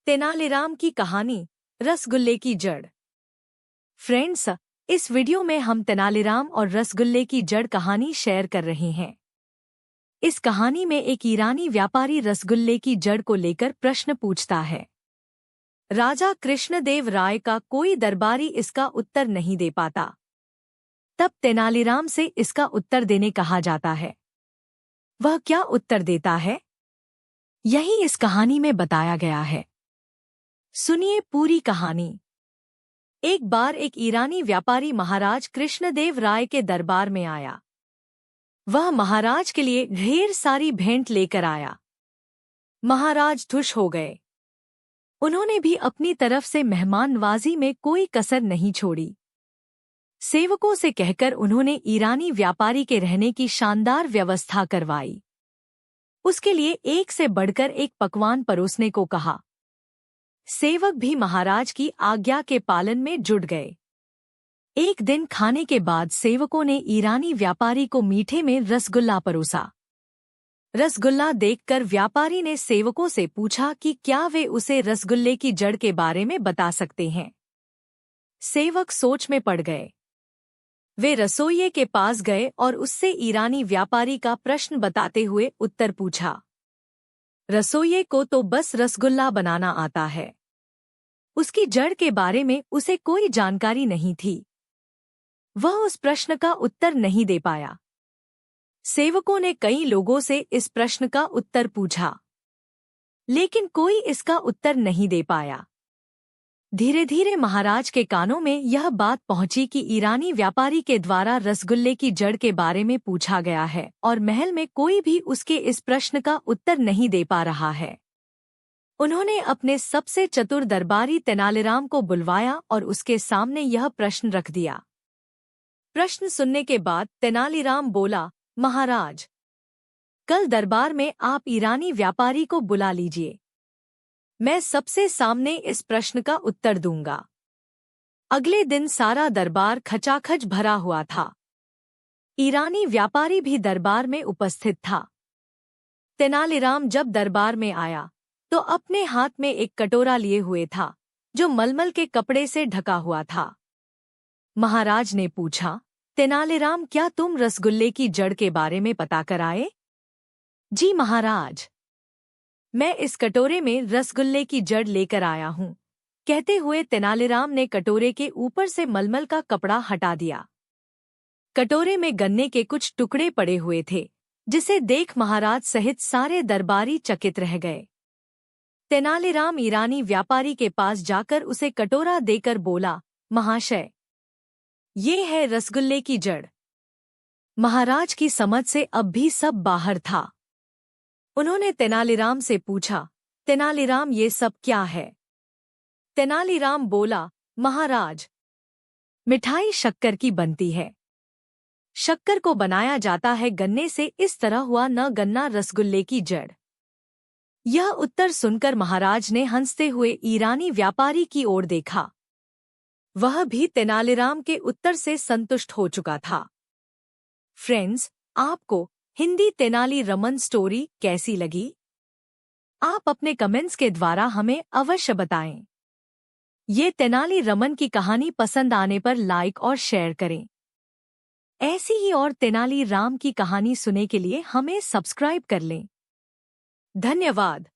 तेनालीराम की कहानी रसगुल्ले की जड़। फ्रेंड्स, इस वीडियो में हम तेनालीराम और रसगुल्ले की जड़ कहानी शेयर कर रहे हैं। इस कहानी में एक ईरानी व्यापारी रसगुल्ले की जड़ को लेकर प्रश्न पूछता है। राजा कृष्णदेव राय का कोई दरबारी इसका उत्तर नहीं दे पाता। तब तेनालीराम से इसका उत्तर देने कहा जाता है। वह क्या उत्तर देता है, यही इस कहानी में बताया गया है। सुनिए पूरी कहानी। एक बार एक ईरानी व्यापारी महाराज कृष्णदेव राय के दरबार में आया। वह महाराज के लिए ढेर सारी भेंट लेकर आया। महाराज खुश हो गए। उन्होंने भी अपनी तरफ से मेहमाननवाजी में कोई कसर नहीं छोड़ी। सेवकों से कहकर उन्होंने ईरानी व्यापारी के रहने की शानदार व्यवस्था करवाई। उसके लिए एक से बढ़कर एक पकवान परोसने को कहा। सेवक भी महाराज की आज्ञा के पालन में जुट गए। एक दिन खाने के बाद सेवकों ने ईरानी व्यापारी को मीठे में रसगुल्ला परोसा। रसगुल्ला देखकर व्यापारी ने सेवकों से पूछा कि क्या वे उसे रसगुल्ले की जड़ के बारे में बता सकते हैं। सेवक सोच में पड़ गए। वे रसोइये के पास गए और उससे ईरानी व्यापारी का प्रश्न बताते हुए उत्तर पूछा। रसोइये को तो बस रसगुल्ला बनाना आता है। उसकी जड़ के बारे में उसे कोई जानकारी नहीं थी। वह उस प्रश्न का उत्तर नहीं दे पाया। सेवकों ने कई लोगों से इस प्रश्न का उत्तर पूछा, लेकिन कोई इसका उत्तर नहीं दे पाया। धीरे धीरे महाराज के कानों में यह बात पहुंची कि ईरानी व्यापारी के द्वारा रसगुल्ले की जड़ के बारे में पूछा गया है और महल में कोई भी उसके इस प्रश्न का उत्तर नहीं दे पा रहा है। उन्होंने अपने सबसे चतुर दरबारी तेनालीराम को बुलवाया और उसके सामने यह प्रश्न रख दिया। प्रश्न सुनने के बाद तेनालीराम बोला, महाराज, कल दरबार में आप ईरानी व्यापारी को बुला लीजिए। मैं सबसे सामने इस प्रश्न का उत्तर दूंगा। अगले दिन सारा दरबार खचाखच भरा हुआ था। ईरानी व्यापारी भी दरबार में उपस्थित था। तेनालीराम जब दरबार में आया तो अपने हाथ में एक कटोरा लिए हुए था, जो मलमल के कपड़े से ढका हुआ था। महाराज ने पूछा, तेनालीराम, क्या तुम रसगुल्ले की जड़ के बारे में पता कर आए? जी महाराज, मैं इस कटोरे में रसगुल्ले की जड़ लेकर आया हूँ, कहते हुए तेनालीराम ने कटोरे के ऊपर से मलमल का कपड़ा हटा दिया। कटोरे में गन्ने के कुछ टुकड़े पड़े हुए थे, जिसे देख महाराज सहित सारे दरबारी चकित रह गए। तेनालीराम ईरानी व्यापारी के पास जाकर उसे कटोरा देकर बोला, महाशय, ये है रसगुल्ले की जड़। महाराज की समझ से अब भी सब बाहर था। उन्होंने तेनालीराम से पूछा, तेनालीराम, ये सब क्या है? तेनालीराम बोला, महाराज, मिठाई शक्कर की बनती है। शक्कर को बनाया जाता है गन्ने से, इस तरह हुआ न गन्ना रसगुल्ले की जड़। यह उत्तर सुनकर महाराज ने हंसते हुए ईरानी व्यापारी की ओर देखा। वह भी तेनालीराम के उत्तर से संतुष्ट हो चुका था। फ्रेंड्स, आपको हिंदी तेनाली रमन स्टोरी कैसी लगी? आप अपने कमेंट्स के द्वारा हमें अवश्य बताएं। ये तेनाली रमन की कहानी पसंद आने पर लाइक और शेयर करें। ऐसी ही और तेनाली राम की कहानी सुनने के लिए हमें सब्सक्राइब कर लें। धन्यवाद।